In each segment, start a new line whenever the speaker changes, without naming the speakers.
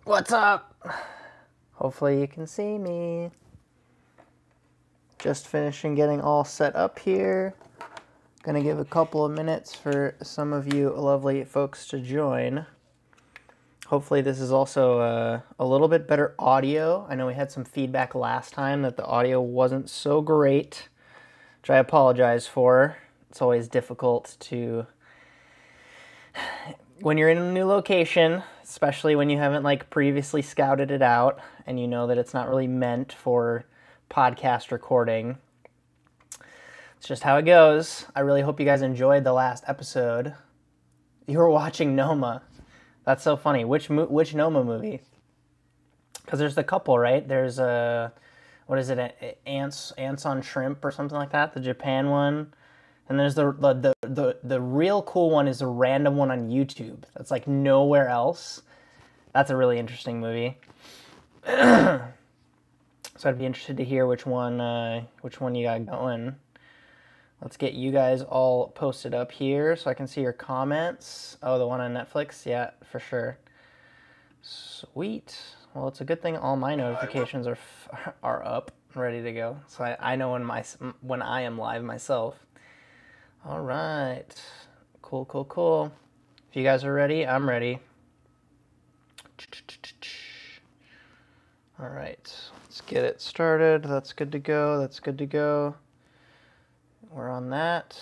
What's up? Hopefully you can see me. Just finishing getting all set up here. Gonna give a couple of minutes for some of you lovely folks to join. Hopefully this is also a little bit better audio. I know we had some feedback last time that the audio wasn't so great, which I apologize for. It's always difficult to, when you're in a new location, especially when you haven't like previously scouted it out and you know that it's not really meant for podcast recording. It's just how it goes. I really hope you guys enjoyed the last episode. You were watching Noma. That's so funny. Which Noma movie? Because there's the couple, right? There's what is it? Ants on Shrimp or something like that. The Japan one. And there's the real cool one is a random one on YouTube. That's like nowhere else. That's a really interesting movie. So I'd be interested to hear which one you got going. Let's get you guys all posted up here so I can see your comments. Oh, the one on Netflix? Yeah, for sure. Sweet. Well, it's a good thing all my notifications are up, ready to go. So I know when I am live myself. All right. Cool, cool, cool. If you guys are ready, I'm ready. All right. Let's get it started. That's good to go. That's good to go. We're on that.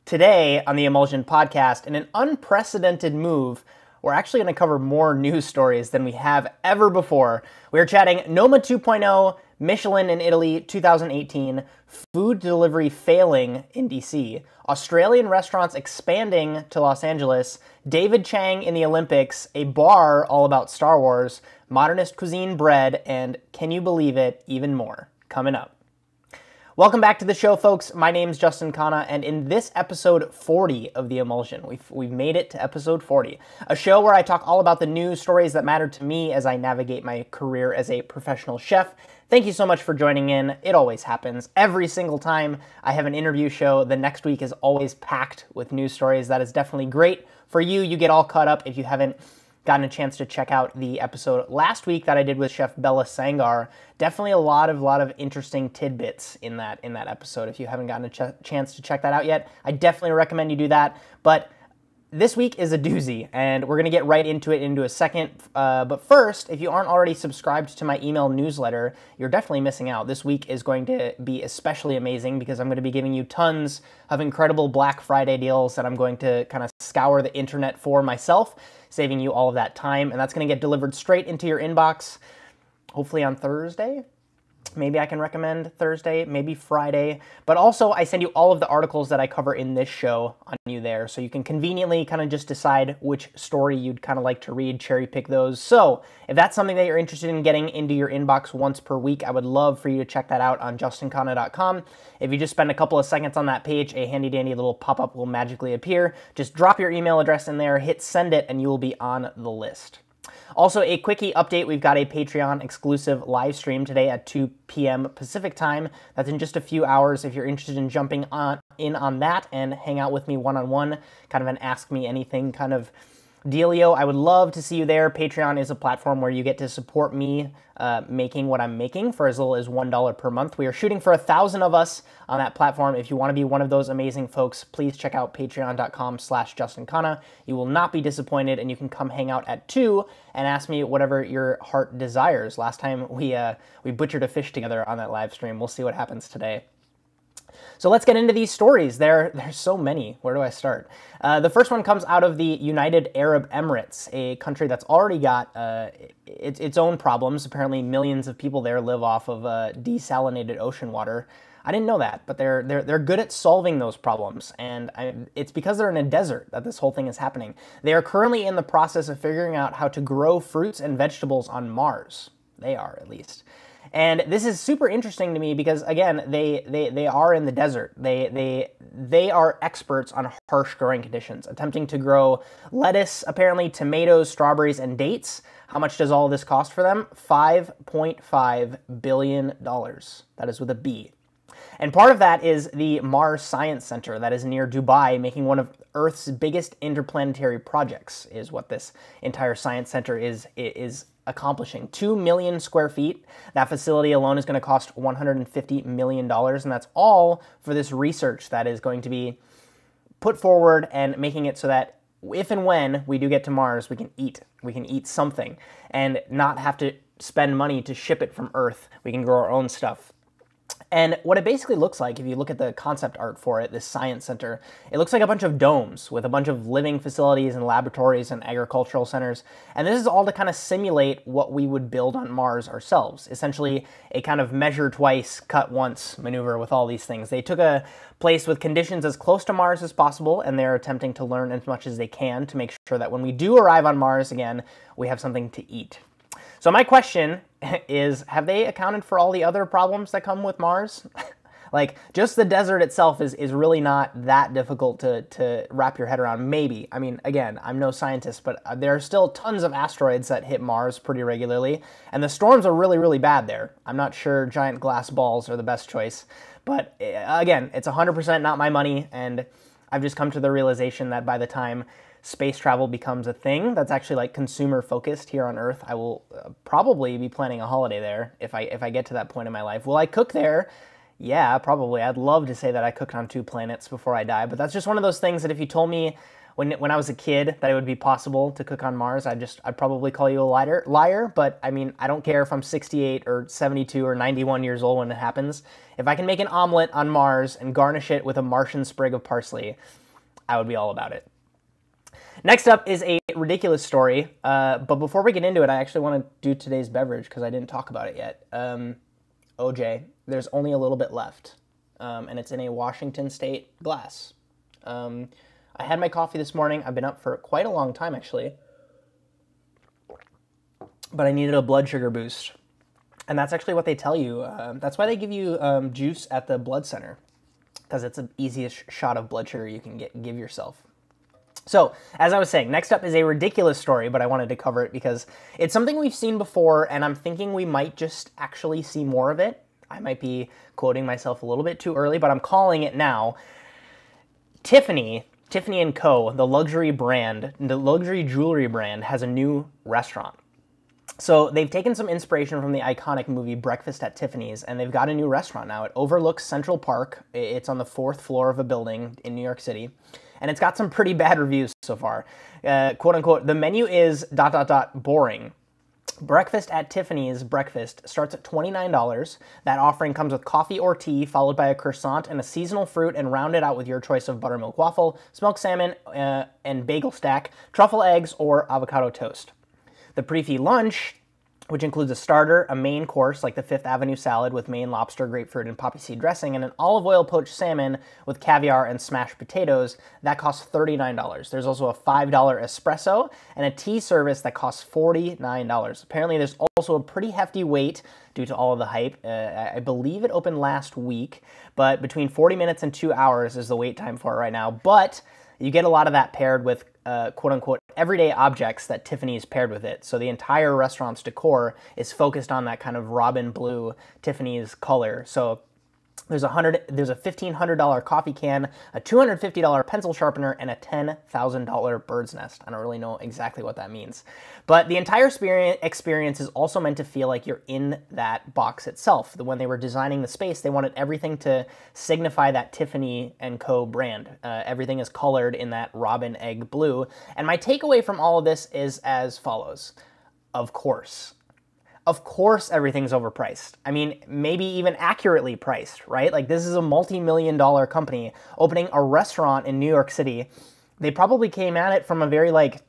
Today on the Emulsion podcast, in an unprecedented move, we're actually going to cover more news stories than we have ever before. We are chatting Noma 2.0, Michelin in Italy 2018, food delivery failing in DC, Australian restaurants expanding to Los Angeles, David Chang in the Olympics, a bar all about Star Wars, Modernist Bread, and can you believe it, even more. Coming up. Welcome back to the show, folks. My name's Justin Khanna, and in this episode 40 of The Emulsion, we've made it to episode 40, a show where I talk all about the news stories that matter to me as I navigate my career as a professional chef. Thank you so much for joining in. It always happens. Every single time I have an interview show, the next week is always packed with news stories. That is definitely great for you. You get all caught up if you haven't gotten a chance to check out the episode last week that I did with Chef Bella Sangar. Definitely a lot of interesting tidbits in that episode. If you haven't gotten a chance to check that out yet, I definitely recommend you do that. But this week is a doozy, and we're going to get right into it in a second. But first, if you aren't already subscribed to my email newsletter, you're definitely missing out. This week is going to be especially amazing because I'm going to be giving you tons of incredible Black Friday deals that I'm going to kind of scour the internet for myself, saving you all of that time. And that's going to get delivered straight into your inbox, hopefully on Thursday. Maybe I can recommend Thursday, maybe Friday. But also, I send you all of the articles that I cover in this show on you there, so you can conveniently kind of just decide which story you'd kind of like to read, cherry pick those. So if that's something that you're interested in getting into your inbox once per week, I would love for you to check that out on justinkhanna.com. If you just spend a couple of seconds on that page, a handy-dandy little pop-up will magically appear. Just drop your email address in there, hit send it, and you will be on the list. Also, a quickie update, we've got a Patreon exclusive live stream today at 2 p.m. Pacific time. That's in just a few hours. If you're interested in jumping in on that and hang out with me one-on-one, kind of an Ask Me Anything kind of dealio, I would love to see you there. Patreon is a platform where you get to support me making what I'm making for as little as $1 per month. We are shooting for 1,000 of us on that platform. If you want to be one of those amazing folks, please check out patreon.com/JustinKhanna. You will not be disappointed, and you can come hang out at 2 and ask me whatever your heart desires. Last time we butchered a fish together on that live stream. We'll see what happens today. So let's get into these stories. There's so many. Where do I start? The first one comes out of the United Arab Emirates, a country that's already got its own problems. Apparently millions of people there live off of desalinated ocean water. I didn't know that, but they're good at solving those problems, and it's because they're in a desert that this whole thing is happening. They are currently in the process of figuring out how to grow fruits and vegetables on Mars. They are, at least. And this is super interesting to me because, again, they are in the desert. They are experts on harsh growing conditions, attempting to grow lettuce, apparently tomatoes, strawberries, and dates. How much does all of this cost for them? $5.5 billion. That is with a B. And part of that is the Mars Science Center that is near Dubai, making one of Earth's biggest interplanetary projects, is what this entire science center is accomplishing. 2 million square feet. That facility alone is going to cost $150 million, and that's all for this research that is going to be put forward and making it so that if and when we do get to Mars, we can eat something and not have to spend money to ship it from Earth. We can grow our own stuff. And what it basically looks like, if you look at the concept art for it, this science center, it looks like a bunch of domes with a bunch of living facilities and laboratories and agricultural centers. And this is all to kind of simulate what we would build on Mars ourselves. Essentially, a kind of measure twice, cut once maneuver with all these things. They took a place with conditions as close to Mars as possible, and they're attempting to learn as much as they can to make sure that when we do arrive on Mars again, we have something to eat. So my question is, have they accounted for all the other problems that come with Mars? Like, just the desert itself is really not that difficult to wrap your head around, maybe. I mean, again, I'm no scientist, but there are still tons of asteroids that hit Mars pretty regularly, and the storms are really, really bad there. I'm not sure giant glass balls are the best choice, but again, it's 100% not my money, and I've just come to the realization that by the time space travel becomes a thing that's actually like consumer focused here on Earth, I will probably be planning a holiday there if I get to that point in my life. Will I cook there? Yeah, probably. I'd love to say that I cooked on 2 planets before I die, but that's just one of those things that if you told me when I was a kid that it would be possible to cook on Mars, I'd probably call you a liar, but I mean, I don't care if I'm 68 or 72 or 91 years old when it happens. If I can make an omelet on Mars and garnish it with a Martian sprig of parsley, I would be all about it. Next up is a ridiculous story, but before we get into it, I actually want to do today's beverage because I didn't talk about it yet. OJ, there's only a little bit left, and it's in a Washington State glass. I had my coffee this morning. I've been up for quite a long time, actually, but I needed a blood sugar boost, and that's actually what they tell you. That's why they give you juice at the blood center, because it's the easiest shot of blood sugar you can give yourself. So, as I was saying, next up is a ridiculous story, but I wanted to cover it because it's something we've seen before, and I'm thinking we might just actually see more of it. I might be quoting myself a little bit too early, but I'm calling it now. Tiffany & Co., the luxury jewelry brand, has a new restaurant. So they've taken some inspiration from the iconic movie Breakfast at Tiffany's, and they've got a new restaurant now. It overlooks Central Park. It's on the 4th floor of a building in New York City. And it's got some pretty bad reviews so far. Quote unquote, the menu is ... boring. Breakfast at Tiffany's Breakfast starts at $29. That offering comes with coffee or tea, followed by a croissant and a seasonal fruit, and rounded out with your choice of buttermilk waffle, smoked salmon, and bagel stack, truffle eggs, or avocado toast. The Prefi lunch, which includes a starter, a main course like the Fifth Avenue salad with Maine lobster, grapefruit, and poppy seed dressing, and an olive oil poached salmon with caviar and smashed potatoes, that costs $39. There's also a $5 espresso and a tea service that costs $49. Apparently there's also a pretty hefty wait due to all of the hype. I believe it opened last week, but between 40 minutes and 2 hours is the wait time for it right now. But you get a lot of that paired with quote-unquote everyday objects that Tiffany's paired with it. So the entire restaurant's decor is focused on that kind of robin blue Tiffany's color. So there's a $1,500 coffee can, a $250 pencil sharpener, and a $10,000 bird's nest. I don't really know exactly what that means. But the entire experience is also meant to feel like you're in that box itself. When they were designing the space, they wanted everything to signify that Tiffany & Co. brand. Everything is colored in that robin egg blue. And my takeaway from all of this is as follows. Of course everything's overpriced. I mean, maybe even accurately priced, right? Like, this is a multi-million-dollar company opening a restaurant in New York City. They probably came at it from a very, like,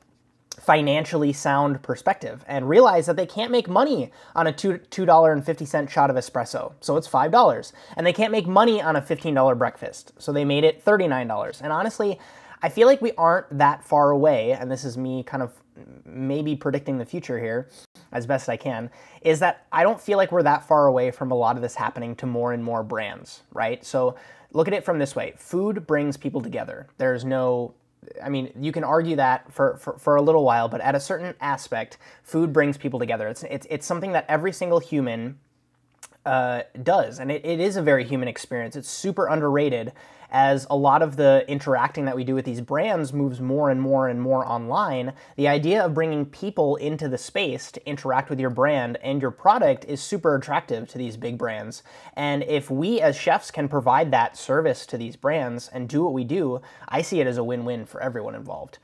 financially sound perspective and realized that they can't make money on a $2.50 shot of espresso, so it's $5. And they can't make money on a $15 breakfast, so they made it $39. And honestly, I feel like we aren't that far away, and this is me kind of maybe predicting the future here as best I can, is that I don't feel like we're that far away from a lot of this happening to more and more brands, right? So look at it from this way. Food brings people together. There's no, I mean, you can argue that for a little while, but at a certain aspect, food brings people together. It's something that every single human does, and it is a very human experience. It's super underrated, as a lot of the interacting that we do with these brands moves more and more and more online. The idea of bringing people into the space to interact with your brand and your product is super attractive to these big brands. And if we as chefs can provide that service to these brands and do what we do, I see it as a win-win for everyone involved.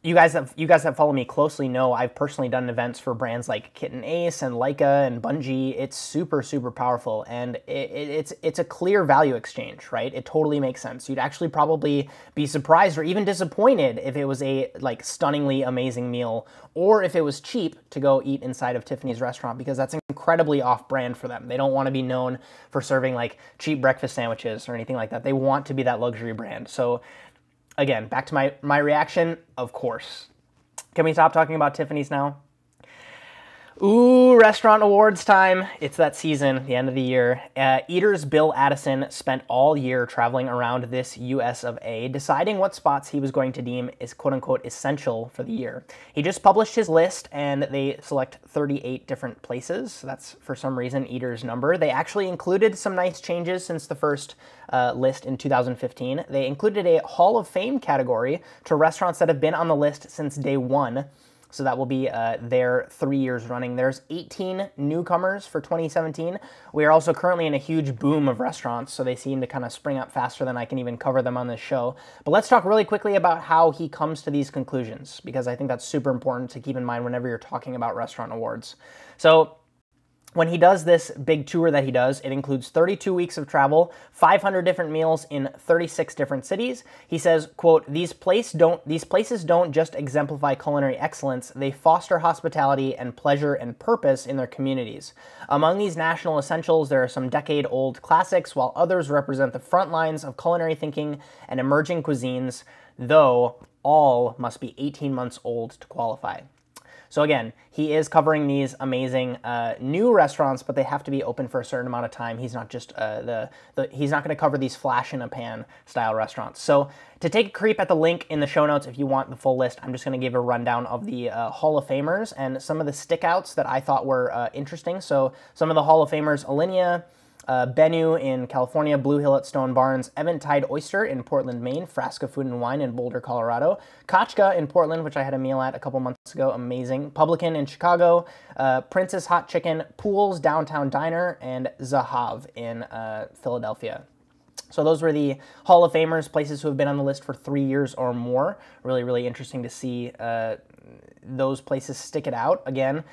You guys that follow me closely know I've personally done events for brands like Kitten Ace and Leica and Bungie. It's super, super powerful, and it's a clear value exchange, right? It totally makes sense. You'd actually probably be surprised or even disappointed if it was a stunningly amazing meal, or if it was cheap to go eat inside of Tiffanys restaurant, because that's incredibly off-brand for them. They don't want to be known for serving cheap breakfast sandwiches or anything like that. They want to be that luxury brand. So again, back to my reaction, of course. Can we stop talking about Tiffanys now? Ooh, restaurant awards time. It's that season, the end of the year. Eaters Bill Addison spent all year traveling around this US of A, deciding what spots he was going to deem is quote-unquote essential for the year. He just published his list, and they select 38 different places. That's, for some reason, Eaters' number. They actually included some nice changes since the first list in 2015. They included a Hall of Fame category to restaurants that have been on the list since day one. So that will be their 3 years running. There's 18 newcomers for 2017. We are also currently in a huge boom of restaurants, so they seem to kind of spring up faster than I can even cover them on this show. But let's talk really quickly about how he comes to these conclusions, because I think that's super important to keep in mind whenever you're talking about restaurant awards. So when he does this big tour that he does, it includes 32 weeks of travel, 500 different meals in 36 different cities. He says, quote, these places don't just exemplify culinary excellence, they foster hospitality and pleasure and purpose in their communities. Among these national essentials, there are some decade-old classics, while others represent the front lines of culinary thinking and emerging cuisines, though all must be 18 months old to qualify. So again, he is covering these amazing new restaurants, but they have to be open for a certain amount of time. He's not just he's not going to cover these flash in a pan style restaurants. So to take a creep at the link in the show notes, if you want the full list, I'm just going to give a rundown of the Hall of Famers and some of the stickouts that I thought were interesting. So some of the Hall of Famers: Alinea, Bennu in California, Blue Hill at Stone Barns, Eventide Oyster in Portland, Maine, Frasca Food and Wine in Boulder, Colorado, Kachka in Portland, which I had a meal at a couple months ago, amazing, Publican in Chicago, Princess Hot Chicken, Pools Downtown Diner, and Zahav in Philadelphia. So those were the Hall of Famers, places who have been on the list for 3 years or more. Really, really interesting to see those places stick it out. Again,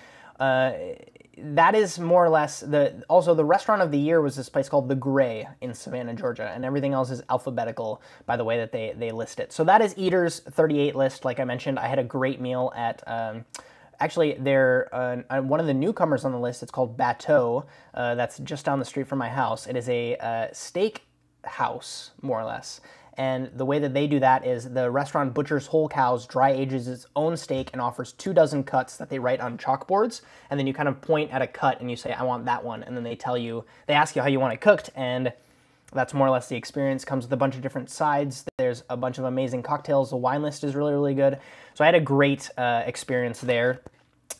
that is more or less also the restaurant of the year was this place called The Gray in Savannah, Georgia, and everything else is alphabetical by the way that they list it. So that is Eaters' 38 list. Like I mentioned, I had a great meal at actually they're one of the newcomers on the list. It's called Bateau. That's just down the street from my house. It is a steak house, more or less. And the way that they do that is the restaurant butchers whole cows, dry ages its own steak, and offers 24 cuts that they write on chalkboards. And then you kind of point at a cut and you say, I want that one. And then they ask you how you want it cooked. And that's more or less the experience. Comes with a bunch of different sides. There's a bunch of amazing cocktails. The wine list is really, really good. So I had a great experience there.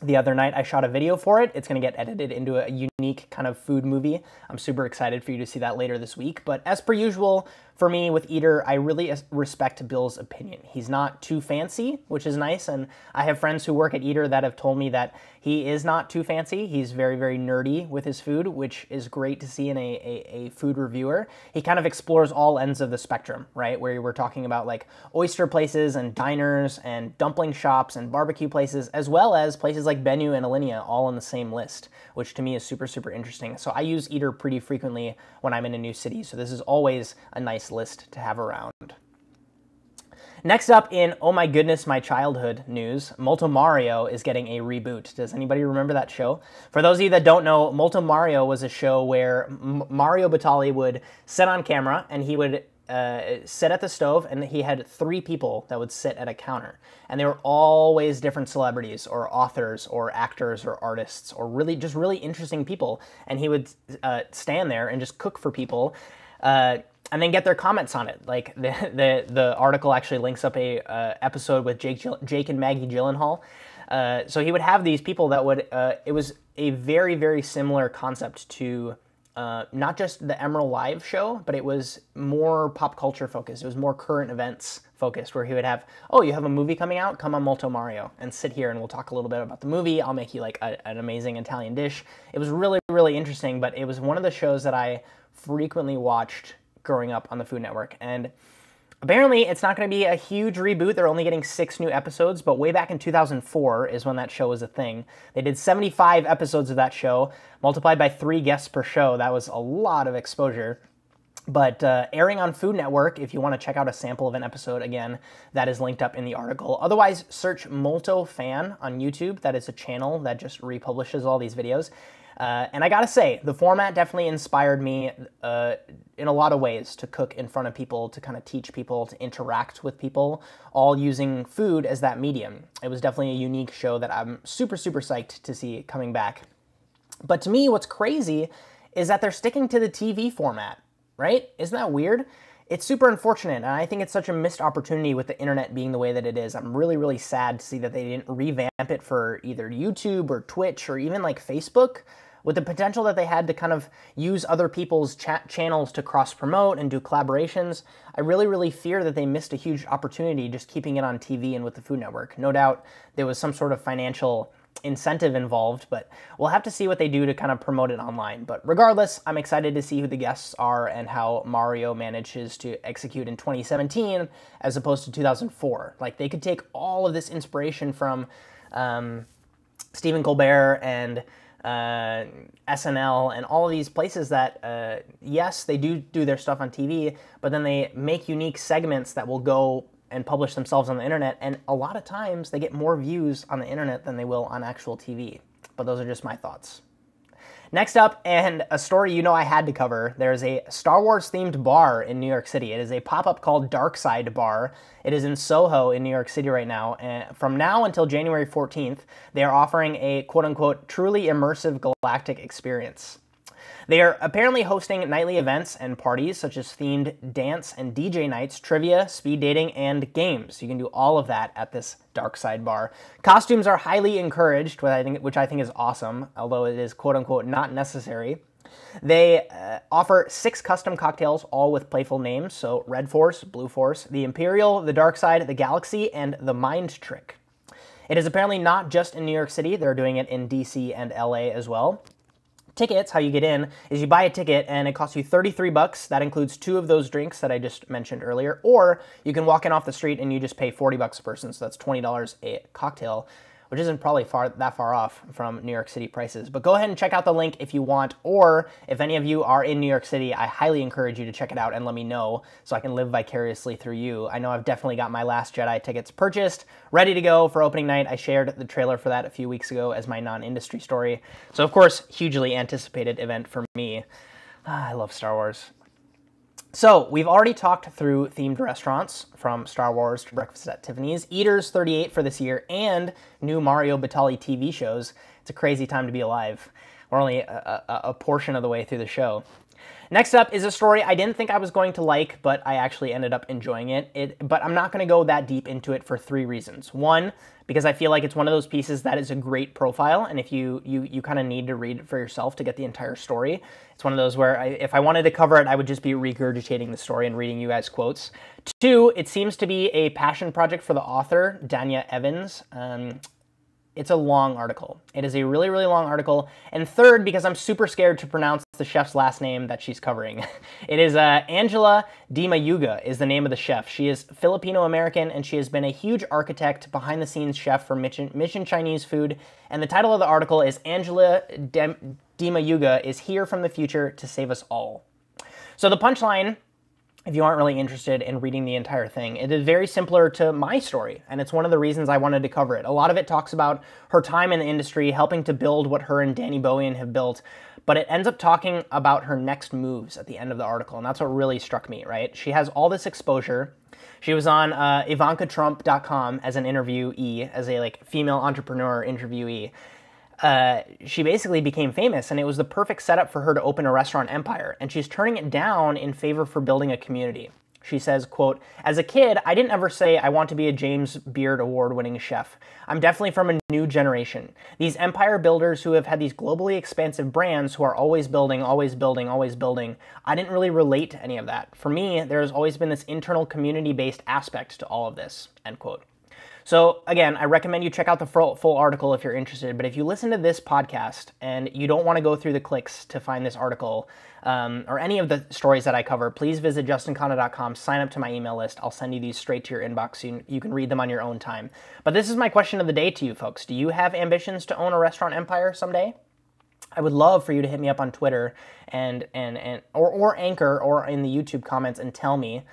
The other night, I shot a video for it. It's going to get edited into a unique kind of food movie. I'm super excited for you to see that later this week. But as per usual, for me with Eater, I really respect Bill's opinion. He's not too fancy, which is nice. And I have friends who work at Eater that have told me that he is not too fancy. He's very, very nerdy with his food, which is great to see in a food reviewer. He kind of explores all ends of the spectrum, right? Where we're talking about like oyster places and diners and dumpling shops and barbecue places, as well as places like Bennu and Alinea, all on the same list, which to me is super, super interesting. So I use Eater pretty frequently when I'm in a new city. So this is always a nice list to have around. Next up in Oh My Goodness, My Childhood news, Molto Mario is getting a reboot. Does anybody remember that show? For those of you that don't know, Molto Mario was a show where Mario Batali would sit on camera and he would sit at the stove, and he had 3 people that would sit at a counter. And they were always different celebrities or authors or actors or artists or just really interesting people. And he would stand there and just cook for people and then get their comments on it. Like the article actually links up a episode with Jake and Maggie Gyllenhaal. So he would have these people that would, it was a very, very similar concept to not just the Emerald Live show, but it was more pop culture focused. It was more current events focused, where he would have, oh, you have a movie coming out? Come on Molto Mario and sit here and we'll talk a little bit about the movie. I'll make you like an amazing Italian dish. It was really, really interesting, but it was one of the shows that I frequently watched growing up on the Food Network. And apparently it's not going to be a huge reboot. They're only getting 6 new episodes, but way back in 2004 is when that show was a thing. They did 75 episodes of that show, multiplied by 3 guests per show. That was a lot of exposure. But airing on Food Network, if you want to check out a sample of an episode, again, that is linked up in the article. Otherwise, search Molto Fan on YouTube. That is a channel that just republishes all these videos. And I gotta say, the format definitely inspired me in a lot of ways to cook in front of people, to kind of teach people, to interact with people, all using food as that medium. It was definitely a unique show that I'm super, super psyched to see coming back. But to me, what's crazy is that they're sticking to the TV format, right? Isn't that weird? It's super unfortunate, and I think it's such a missed opportunity with the internet being the way that it is. I'm really, really sad to see that they didn't revamp it for either YouTube or Twitch or even like Facebook, with the potential that they had to kind of use other people's channels to cross-promote and do collaborations. I really, really fear that they missed a huge opportunity just keeping it on TV and with the Food Network. No doubt there was some sort of financial incentive involved, but we'll have to see what they do to kind of promote it online. But regardless, I'm excited to see who the guests are and how Mario manages to execute in 2017 as opposed to 2004. Like, they could take all of this inspiration from Stephen Colbert and SNL and all of these places that, yes, they do their stuff on TV, but then they make unique segments that will go and publish themselves on the internet, and a lot of times they get more views on the internet than they will on actual TV. But those are just my thoughts. Next up, and a story you know I had to cover, there's a Star Wars themed bar in New York City. It is a pop-up called Dark Side Bar. It is in Soho in New York City right now, and from now until January 14th, they are offering a quote-unquote truly immersive galactic experience. They are apparently hosting nightly events and parties such as themed dance and DJ nights, trivia, speed dating, and games. You can do all of that at this Dark Side Bar. Costumes are highly encouraged, which I think is awesome, although it is quote-unquote not necessary. They offer 6 custom cocktails, all with playful names, so Red Force, Blue Force, the Imperial, the Dark Side, the Galaxy, and the Mind Trick. It is apparently not just in New York City. They're doing it in DC and LA as well. Tickets, how you get in, is you buy a ticket and it costs you $33. That includes 2 of those drinks that I just mentioned earlier. Or you can walk in off the street and you just pay $40 a person, so that's $20 a cocktail, which isn't probably that far off from New York City prices. But go ahead and check out the link if you want, or if any of you are in New York City, I highly encourage you to check it out and let me know so I can live vicariously through you. I know I've definitely got my Last Jedi tickets purchased, ready to go for opening night. I shared the trailer for that a few weeks ago as my non-industry story. So of course, hugely anticipated event for me. I love Star Wars. So, we've already talked through themed restaurants, from Star Wars to Breakfast at Tiffany's, Eaters 38 for this year, and new Mario Batali TV shows. It's a crazy time to be alive. We're only a portion of the way through the show. Next up is a story I didn't think I was going to like, but I actually ended up enjoying it. But I'm not going to go that deep into it for 3 reasons. One, because I feel like it's one of those pieces that is a great profile, and if you kind of need to read it for yourself to get the entire story. It's one of those where if I wanted to cover it, I would just be regurgitating the story and reading you guys' quotes. 2, it seems to be a passion project for the author, Danya Evans. It's a long article. It is a really, really long article. And 3rd, because I'm super scared to pronounce the chef's last name that she's covering. It is Angela Dimayuga is the name of the chef. She is Filipino-American, and she has been a huge architect, behind-the-scenes chef for Mission Chinese food. And the title of the article is Angela Dimayuga is here from the future to save us all. So the punchline, if you aren't really interested in reading the entire thing, it is very similar to my story, and it's one of the reasons I wanted to cover it. A lot of it talks about her time in the industry, helping to build what her and Danny Bowen have built, but it ends up talking about her next moves at the end of the article, and that's what really struck me, right? She has all this exposure. She was on IvankaTrump.com as an interviewee, as a female entrepreneur interviewee. She basically became famous, and it was the perfect setup for her to open a restaurant empire, and she's turning it down in favor for building a community. She says, quote, "As a kid, I didn't ever say I want to be a James Beard Award-winning chef. I'm definitely from a new generation. These empire builders who have had these globally expansive brands who are always building, always building, always building. I didn't really relate to any of that. For me, there's always been this internal community-based aspect to all of this," end quote. So again, I recommend you check out the full article if you're interested, but if you listen to this podcast and you don't want to go through the clicks to find this article or any of the stories that I cover, please visit justinkhanna.com, sign up to my email list. I'll send you these straight to your inbox so you can read them on your own time. But this is my question of the day to you folks. Do you have ambitions to own a restaurant empire someday? I would love for you to hit me up on Twitter or Anchor or in the YouTube comments and tell me.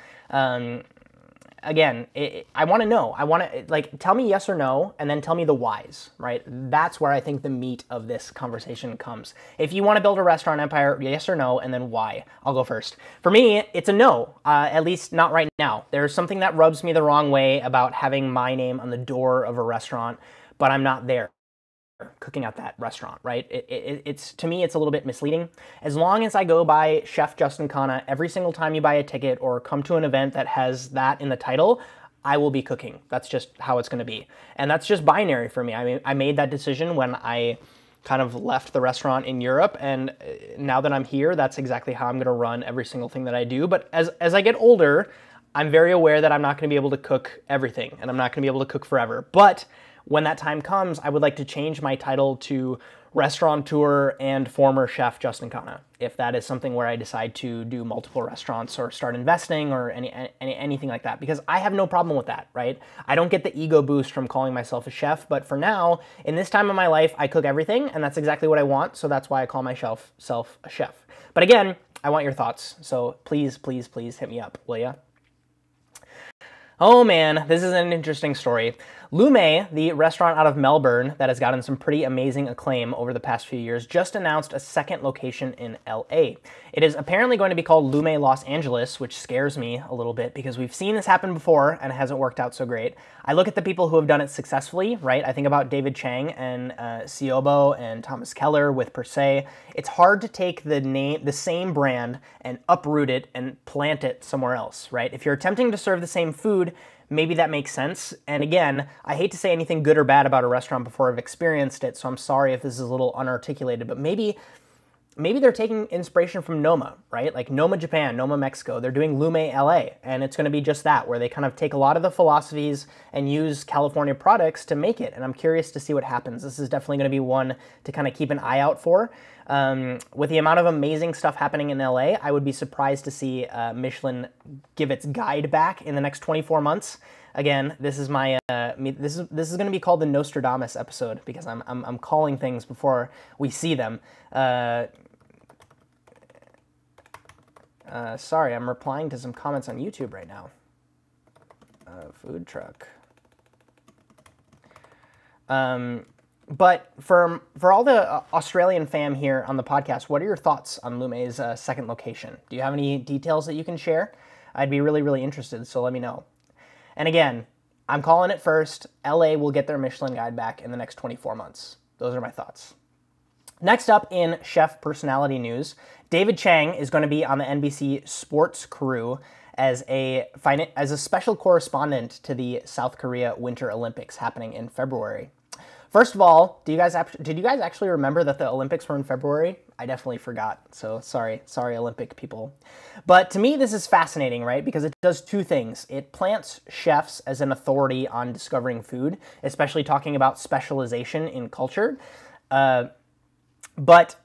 Again, I want to know. I want to, like, tell me yes or no, and then tell me the whys, right? That's where I think the meat of this conversation comes. If you want to build a restaurant empire, yes or no, and then why. I'll go first. For me, it's a no, at least not right now. There's something that rubs me the wrong way about having my name on the door of a restaurant, but I'm not there cooking at that restaurant, right? It's to me, it's a little bit misleading. As long as I go by Chef Justin Khanna every single time you buy a ticket or come to an event that has that in the title, I will be cooking. That's just how it's going to be. And that's just binary for me. I mean, I made that decision when I kind of left the restaurant in Europe, and now that I'm here, that's exactly how I'm going to run every single thing that I do. But as I get older, I'm very aware that I'm not going to be able to cook everything, and I'm not going to be able to cook forever. But when that time comes, I would like to change my title to restaurateur and former chef Justin Khanna, if that is something where I decide to do multiple restaurants or start investing or anything like that, because I have no problem with that, right? I don't get the ego boost from calling myself a chef, but for now, in this time of my life, I cook everything, and that's exactly what I want, so that's why I call myself a chef. But again, I want your thoughts, so please, please, please hit me up, will ya? Oh man, this is an interesting story. Luma, the restaurant out of Melbourne that has gotten some pretty amazing acclaim over the past few years, just announced a second location in LA. It is apparently going to be called Luma Los Angeles, which scares me a little bit because we've seen this happen before and it hasn't worked out so great. I look at the people who have done it successfully, right? I think about David Chang and Siobo and Thomas Keller with Per Se. It's hard to take the same brand and uproot it and plant it somewhere else, right? If you're attempting to serve the same food, maybe that makes sense. And again, I hate to say anything good or bad about a restaurant before I've experienced it, so I'm sorry if this is a little unarticulated, but maybe they're taking inspiration from Noma, right? Like Noma Japan, Noma Mexico, they're doing Luma LA, and it's gonna be just that, where they kind of take a lot of the philosophies and use California products to make it, and I'm curious to see what happens. This is definitely gonna be one to kind of keep an eye out for. With the amount of amazing stuff happening in LA, I would be surprised to see Michelin give its guide back in the next 24 months. Again, this is my this is going to be called the Nostradamus episode because I'm calling things before we see them. Sorry, I'm replying to some comments on YouTube right now. Food truck. But for all the Australian fam here on the podcast, what are your thoughts on Luma's second location? Do you have any details that you can share? I'd be really, really interested, so let me know. And again, I'm calling it first. LA will get their Michelin guide back in the next 24 months. Those are my thoughts. Next up in chef personality news, David Chang is going to be on the NBC Sports crew as a special correspondent to the South Korea Winter Olympics happening in February. First of all, did you guys actually remember that the Olympics were in February? I definitely forgot, so sorry Olympic people. But to me, this is fascinating, right? Because it does two things. It plants chefs as an authority on discovering food, especially talking about specialization in culture. But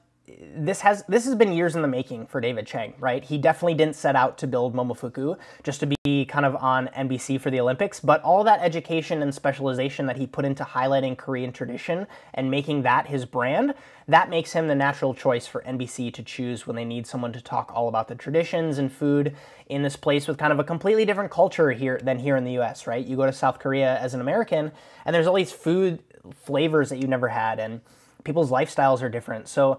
this has been years in the making for David Chang, right? He definitely didn't set out to build Momofuku just to be kind of on NBC for the Olympics, but all that education and specialization that he put into highlighting Korean tradition and making that his brand, that makes him the natural choice for NBC to choose when they need someone to talk all about the traditions and food in this place with kind of a completely different culture than here in the US, right? You go to South Korea as an American, and there's all these food flavors that you never had, and people's lifestyles are different. So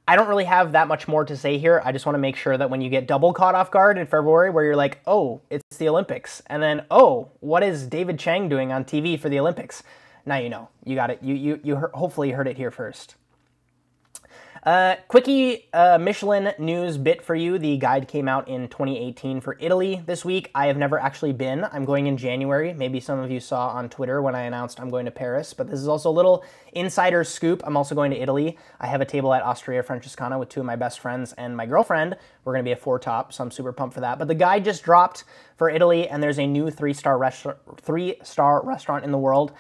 I don't really have that much more to say here. I just want to make sure that when you get double caught off guard in February where you're like, oh, it's the Olympics, and then, oh, what is David Chang doing on TV for the Olympics? Now you know. You got it. You hopefully heard it here first. Quickie Michelin news bit for you. The guide came out in 2018 for Italy this week. I have never actually been. I'm going in January. Maybe some of you saw on Twitter when I announced I'm going to Paris, but this is also a little insider scoop. I'm also going to Italy. I have a table at Osteria Francescana with two of my best friends and my girlfriend. We're going to be a 4-top, so I'm super pumped for that. But the guide just dropped for Italy, and there's a new three-star restaurant in the world,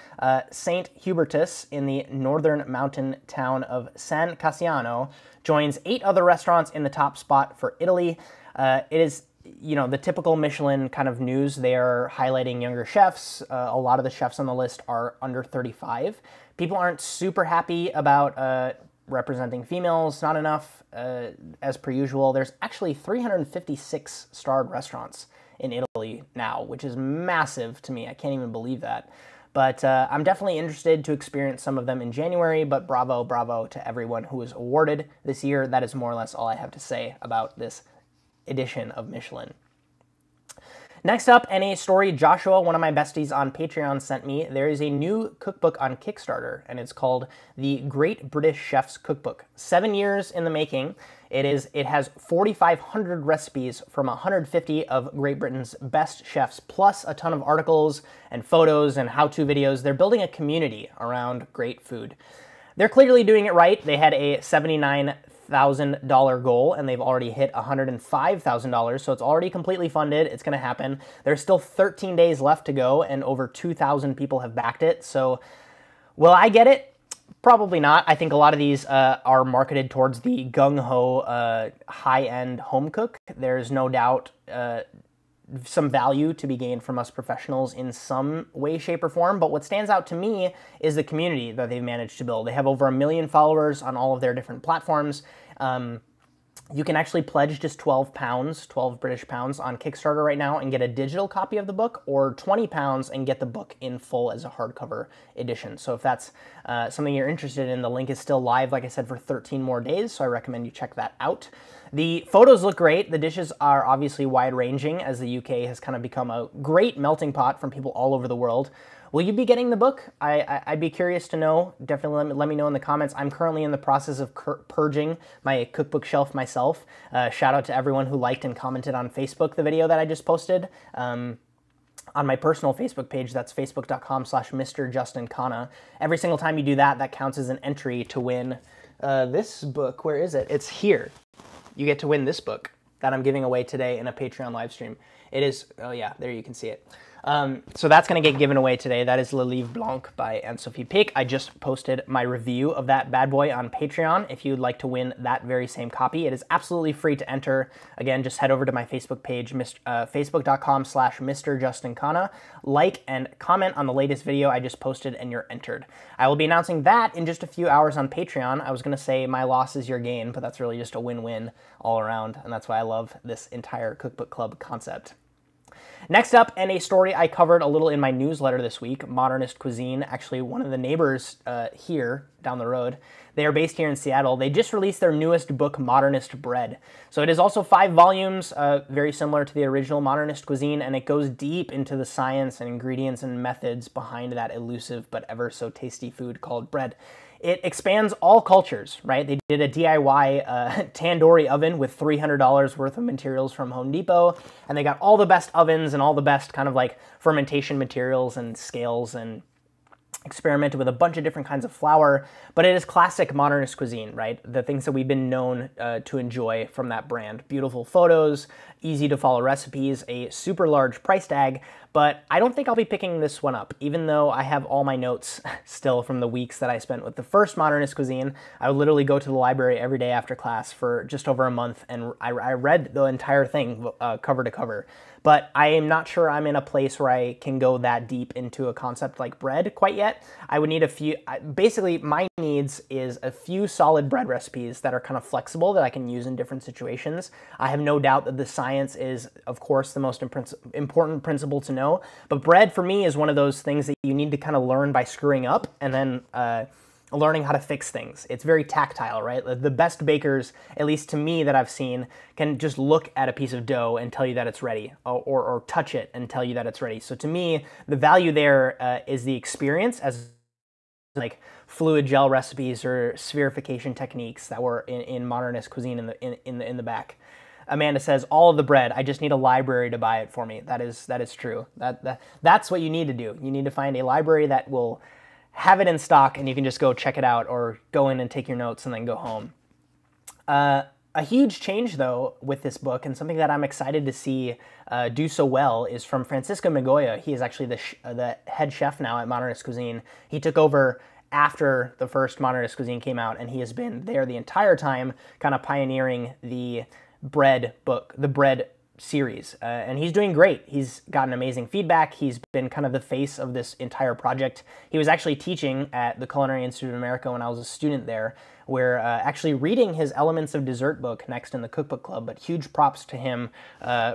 St. Hubertus in the northern mountain town of San Cassiano, joins 8 other restaurants in the top spot for Italy. It is, you know, the typical Michelin kind of news. They are highlighting younger chefs. A lot of the chefs on the list are under 35. People aren't super happy about representing females, not enough, as per usual. There's actually 356 starred restaurants in Italy now, which is massive to me. I can't even believe that. But I'm definitely interested to experience some of them in January, but bravo, bravo to everyone who was awarded this year. That is more or less all I have to say about this edition of Michelin. Next up, and a story Joshua, one of my besties on Patreon, sent me. There is a new cookbook on Kickstarter, and it's called The Great British Chef's Cookbook. 7 years in the making. It has 4,500 recipes from 150 of Great Britain's best chefs, plus a ton of articles and photos and how-to videos. They're building a community around great food. They're clearly doing it right. They had a $79,000 goal, and they've already hit $105,000, so it's already completely funded. It's going to happen. There's still 13 days left to go, and over 2,000 people have backed it. So will I get it? Probably not. I think a lot of these are marketed towards the gung-ho, high-end home cook. There's no doubt some value to be gained from us professionals in some way, shape, or form, but what stands out to me is the community that they've managed to build. They have over 1 million followers on all of their different platforms. You can actually pledge just 12 British pounds on Kickstarter right now and get a digital copy of the book, or 20 pounds and get the book in full as a hardcover edition. So if that's something you're interested in, the link is still live, like I said, for 13 more days, so I recommend you check that out. The photos look great. The dishes are obviously wide-ranging, as the UK has kind of become a great melting pot from people all over the world. Will you be getting the book? I'd be curious to know. Definitely let me know in the comments. I'm currently in the process of purging my cookbook shelf myself. Shout out to everyone who liked and commented on Facebook the video that I just posted. On my personal Facebook page, that's facebook.com/Mr. Justin Khanna. Every single time you do that, that counts as an entry to win this book. Where is it? It's here. You get to win this book that I'm giving away today in a Patreon live stream. It is, oh yeah, there you can see it. So that's going to get given away today. That is Le Livre Blanc by Anne-Sophie Pic. I just posted my review of that bad boy on Patreon. If you'd like to win that very same copy, it is absolutely free to enter. Again, just head over to my Facebook page, facebook.com/Mr. Justin Khanna. Like and comment on the latest video I just posted, and you're entered. I will be announcing that in just a few hours on Patreon. I was going to say my loss is your gain, but that's really just a win-win all around, and that's why I love this entire cookbook club concept. Next up, and a story I covered a little in my newsletter this week, Modernist Cuisine, actually one of the neighbors here down the road. They are based here in Seattle. They just released their newest book, Modernist Bread. So it is also 5 volumes, very similar to the original Modernist Cuisine, and it goes deep into the science and ingredients and methods behind that elusive but ever so tasty food called bread. It expands all cultures, right? They did a DIY tandoori oven with $300 worth of materials from Home Depot, and they got all the best ovens and all the best kind of like fermentation materials and scales, and experimented with a bunch of different kinds of flour, but it is classic Modernist cuisine, right? The things that we've been known to enjoy from that brand. Beautiful photos, easy to follow recipes, a super large price tag, but I don't think I'll be picking this one up, even though I have all my notes still from the weeks that I spent with the first Modernist Cuisine. I would literally go to the library every day after class for just over a month, and I read the entire thing cover to cover. But I am not sure I'm in a place where I can go that deep into a concept like bread quite yet. I would need a few, basically my needs is a few solid bread recipes that are kind of flexible that I can use in different situations. I have no doubt that the science is, of course, the most important principle to know, but bread for me is one of those things that you need to kind of learn by screwing up and then learning how to fix things. It's very tactile, right? The best bakers, at least to me that I've seen, can just look at a piece of dough and tell you that it's ready, or touch it and tell you that it's ready. So to me, the value there is the experience as like fluid gel recipes or spherification techniques that were in modernist cuisine in the back. Amanda says, all of the bread. I just need a library to buy it for me. That is true. That's what you need to do. You need to find a library that will have it in stock, and you can just go check it out or go in and take your notes and then go home. A huge change, though, with this book, and something that I'm excited to see do so well, is from Francisco Migoya. He is actually the head chef now at Modernist Cuisine. He took over after the first Modernist Cuisine came out, and he has been there the entire time, kind of pioneering the bread book, the bread series, and he's doing great. He's gotten amazing feedback. He's been kind of the face of this entire project. He was actually teaching at the Culinary Institute of America when I was a student there. We're actually reading his Elements of Dessert book next in the Cookbook Club, but huge props to him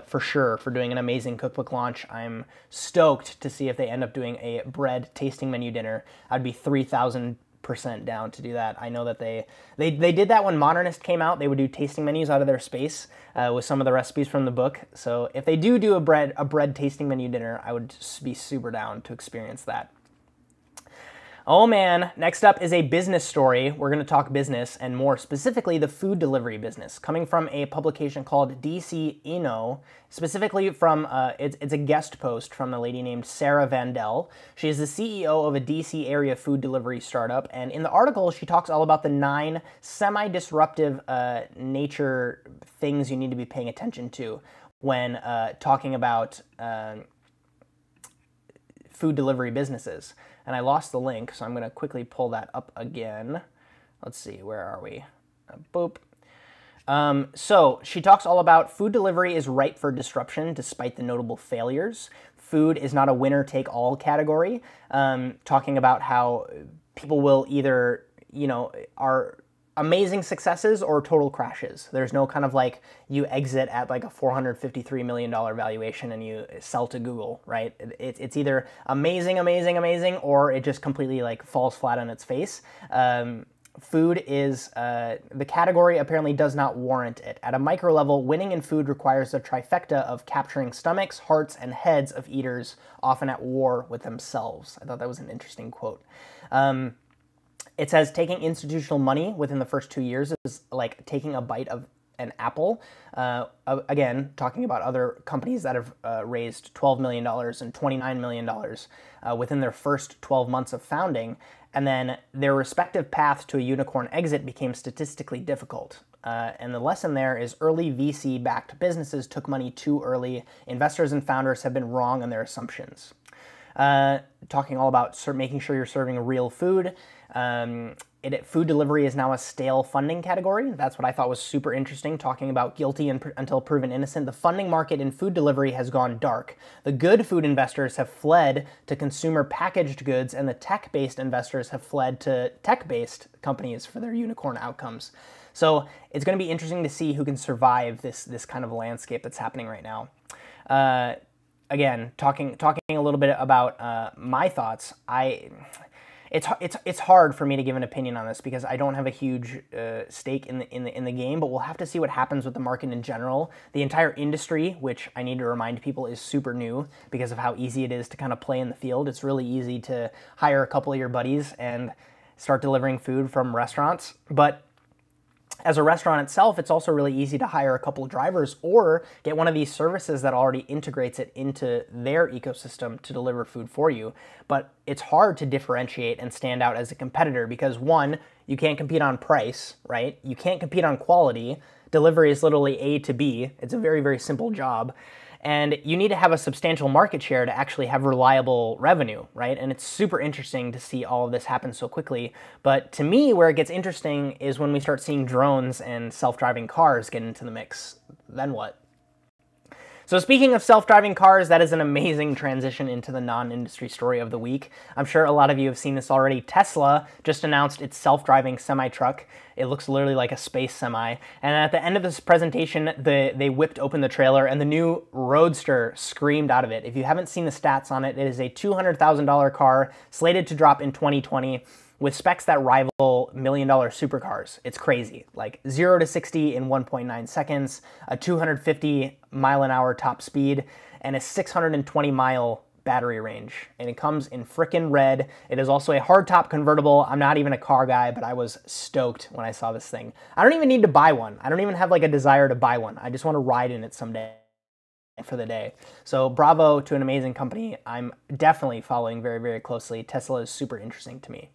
for sure for doing an amazing cookbook launch. I'm stoked to see if they end up doing a bread tasting menu dinner. I'd be 3,000% down to do that. I know that they did that when Modernist came out. They would do tasting menus out of their space with some of the recipes from the book. So if they do a bread tasting menu dinner, I would be super down to experience that. Oh man, next up is a business story. We're going to talk business, and more specifically the food delivery business, coming from a publication called DC Inno, specifically from, it's a guest post from a lady named Sarah Vandell. She is the CEO of a DC area food delivery startup, and in the article she talks all about the 9 semi-disruptive nature things you need to be paying attention to when talking about food delivery businesses. And I lost the link, so I'm going to quickly pull that up again. Let's see, where are we? Boop. So she talks all about food delivery is ripe for disruption despite the notable failures. Food is not a winner-take-all category. Talking about how people will either, are amazing successes or total crashes. There's no kind of like you exit at like a $453 million valuation and you sell to Google, right? It's either amazing, or it just completely like falls flat on its face. Food is, the category apparently does not warrant it. At a micro level, winning in food requires a trifecta of capturing stomachs, hearts, and heads of eaters, often at war with themselves. I thought that was an interesting quote. It says taking institutional money within the first 2 years is like taking a bite of an apple. Again, talking about other companies that have raised $12 million and $29 million within their first 12 months of founding, and then their respective paths to a unicorn exit became statistically difficult. And the lesson there is early VC-backed businesses took money too early. Investors and founders have been wrong on their assumptions. Talking all about making sure you're serving real food. Food delivery is now a stale funding category. That's what I thought was super interesting, talking about guilty until proven innocent. The funding market in food delivery has gone dark. The good food investors have fled to consumer packaged goods, and the tech-based investors have fled to tech-based companies for their unicorn outcomes. So it's going to be interesting to see who can survive this kind of landscape that's happening right now. Again, talking a little bit about my thoughts. It's hard for me to give an opinion on this because I don't have a huge stake in the game, but we'll have to see what happens with the market in general. The entire industry, which I need to remind people is super new because of how easy it is to kind of play in the field. It's really easy to hire a couple of your buddies and start delivering food from restaurants, but as a restaurant itself, it's also really easy to hire a couple of drivers or get one of these services that already integrates it into their ecosystem to deliver food for you. But it's hard to differentiate and stand out as a competitor because, one, you can't compete on price, right? You can't compete on quality. Delivery is literally A to B. It's a very, very simple job. And you need to have a substantial market share to actually have reliable revenue, right? And it's super interesting to see all of this happen so quickly. But to me, where it gets interesting is when we start seeing drones and self-driving cars get into the mix. Then what? So speaking of self-driving cars, that is an amazing transition into the non-industry story of the week. I'm sure a lot of you have seen this already. Tesla just announced its self-driving semi-truck. It looks literally like a space semi. And at the end of this presentation, they whipped open the trailer and the new Roadster screamed out of it. If you haven't seen the stats on it, it is a $200,000 car slated to drop in 2020. With specs that rival million-dollar supercars. It's crazy. Like 0 to 60 in 1.9 seconds, a 250 mile-an-hour top speed, and a 620-mile battery range, and it comes in frickin' red. It is also a hardtop convertible. I'm not even a car guy, but I was stoked when I saw this thing. I don't even need to buy one. I don't even have like a desire to buy one. I just want to ride in it someday for the day. So bravo to an amazing company. I'm definitely following very, very closely. Tesla is super interesting to me.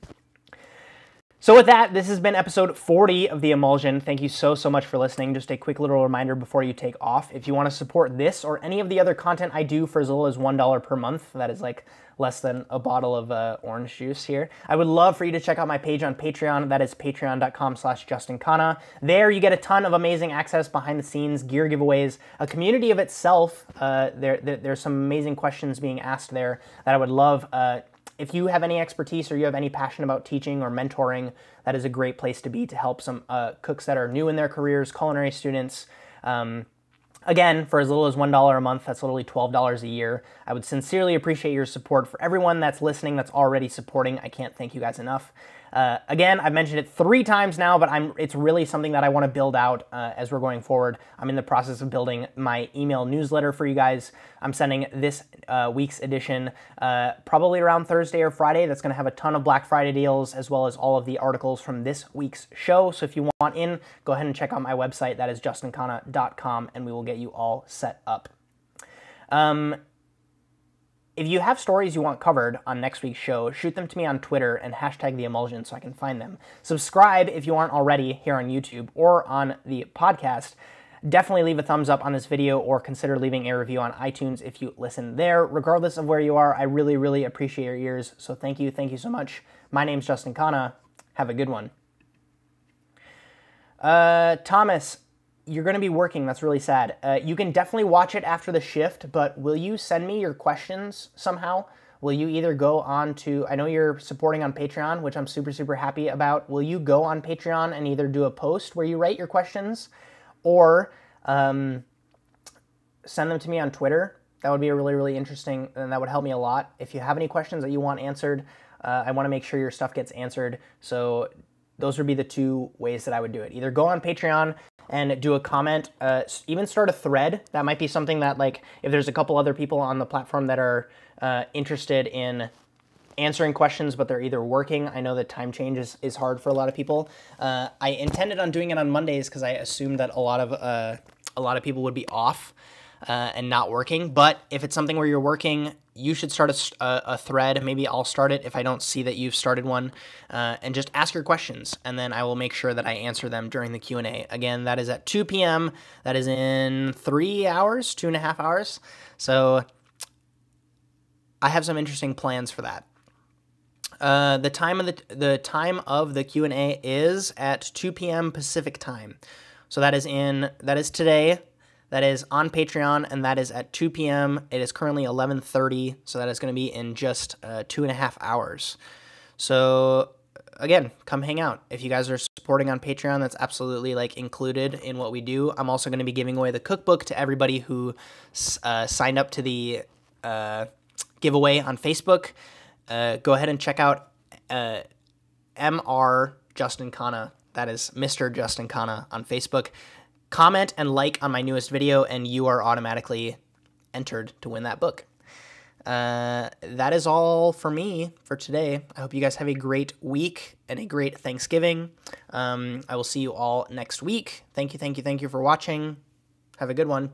So with that, this has been episode 40 of The Emulsion. Thank you so much for listening. Just a quick little reminder before you take off. If you want to support this or any of the other content I do for as little as $1 per month, that is like less than a bottle of orange juice here, I would love for you to check out my page on Patreon. That is patreon.com/JustinKhanna. There you get a ton of amazing access, behind the scenes, gear giveaways, a community of itself. There's some amazing questions being asked there that I would love. If you have any expertise or you have any passion about teaching or mentoring, that is a great place to be to help some cooks that are new in their careers, culinary students. Again, for as little as $1 a month, that's literally $12 a year. I would sincerely appreciate your support. For everyone that's listening, that's already supporting, I can't thank you guys enough. Again, I've mentioned it 3 times now, but it's really something that I want to build out as we're going forward. I'm in the process of building my email newsletter for you guys. I'm sending this week's edition probably around Thursday or Friday. That's going to have a ton of Black Friday deals as well as all of the articles from this week's show. So if you want in, go ahead and check out my website. That is JustinKhanna.com, and we will get you all set up. If you have stories you want covered on next week's show, shoot them to me on Twitter and hashtag The Emulsion so I can find them. Subscribe if you aren't already here on YouTube or on the podcast. Definitely leave a thumbs up on this video or consider leaving a review on iTunes if you listen there. Regardless of where you are, I really, really appreciate your ears. So thank you so much. My name's Justin Khanna. Have a good one. Thomas, you're going to be working. That's really sad. You can definitely watch it after the shift, but will you send me your questions somehow? Will you either go on to, I know you're supporting on Patreon, which I'm super happy about. Will you go on Patreon and either do a post where you write your questions or send them to me on Twitter? That would be a really interesting, and that would help me a lot. If you have any questions that you want answered, I want to make sure your stuff gets answered. So those would be the 2 ways that I would do it. Either go on Patreon and do a comment, even start a thread. That might be something that, like, if there's a couple other people on the platform that are interested in answering questions, but they're either working. I know that time change is hard for a lot of people. I intended on doing it on Mondays because I assumed that a lot of people would be off and not working. But if it's something where you're working, you should start a thread. Maybe I'll start it if I don't see that you've started one, and just ask your questions, and then I will make sure that I answer them during the Q&A. Again, that is at 2 p.m. That is in 3 hours, 2.5 hours. So I have some interesting plans for that. The time of the Q&A is at 2 p.m. Pacific time. So that is today. That is on Patreon, and that is at 2 p.m. It is currently 11:30, so that is going to be in just 2.5 hours. So again, come hang out. If you guys are supporting on Patreon, that's absolutely like included in what we do. I'm also going to be giving away the cookbook to everybody who signed up to the giveaway on Facebook. Go ahead and check out Mr. Justin Khanna. That is Mr. Justin Khanna on Facebook. Comment and like on my newest video, and you are automatically entered to win that book. That is all for me for today. I hope you guys have a great week and a great Thanksgiving. I will see you all next week. Thank you for watching. Have a good one.